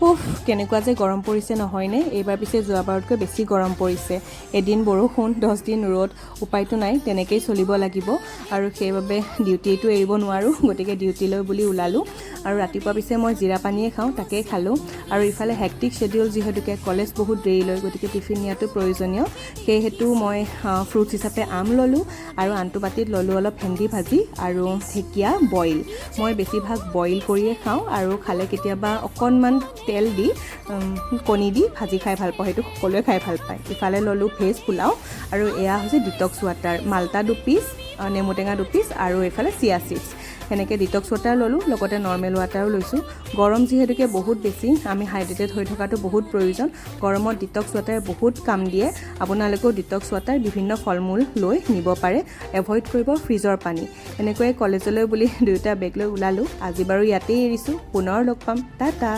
উফ কেনেকুৱা যে গৰম পৰিছে নহয়নে এইবাৰ পিছে যোৱাবাৰতকৈ বেছি গৰম পৰিছে এদিন বৰষুণ 10 দিন ৰ'দ উপায়টো নাই তেনেকেই চলিব লাগিব আৰু সেইবাবে ডিউটিটো এৰিব নোৱাৰোঁ গতিকে ডিউটিলৈ বুলি ওলালোঁ আৰু ৰাতিপুৱা পিছে মই জিৰা পানীয়ে খাওঁ তাকেই খালোঁ আৰু ইফালে হেক্টিক শেডিউল যিহেতুকে কলেজ বহুত দেৰিলৈ গতিকে টিফিন নিয়াটো প্ৰয়োজনীয় সেইহেতু মই ফ্ৰুটছ হিচাপে আম ল'লোঁ আৰু আনটো বাতিত ল'লোঁ অলপ ভেন্দি ভাজি আৰু ঢেকীয়া বইল মই বেছিভাগ বইল কৰিয়ে খাওঁ আৰু খালে কেতিয়াবা অকণমান তেল দি কণী দি ভাজি খাই ভাল পাওঁ সেইটো সকলোৱে খাই ভাল পায় ইফালে ল'লোঁ ভেজ পোলাও আৰু এয়া হৈছে ডিটক্স ৱাটাৰ মাল্টা 2 পিচ নেমু টেঙা 2 পিচ আৰু এইফালে চিয়া চিডছ সেনেকৈ ডিটক্স ৱাটাৰ ল'লোঁ লগতে নৰ্মেল ৱাটাৰো লৈছোঁ গৰম যিহেতুকে বহুত বেছি আমি হাইড্ৰেটেড হৈ থকাটো বহুত প্ৰয়োজন গৰমত ডিটক্স ৱাটাৰে বহুত কাম দিয়ে আপোনালোকেও ডিটক্স ৱাটাৰ বিভিন্ন ফল মূল লৈ নিব পাৰে এভইড কৰিব ফ্ৰিজৰ পানী এনেকৈয়ে কলেজলৈ বুলি 2টা বেগ লৈ ওলালোঁ আজি বাৰু ইয়াতেই এৰিছোঁ পুনৰ লগ পাম টাটা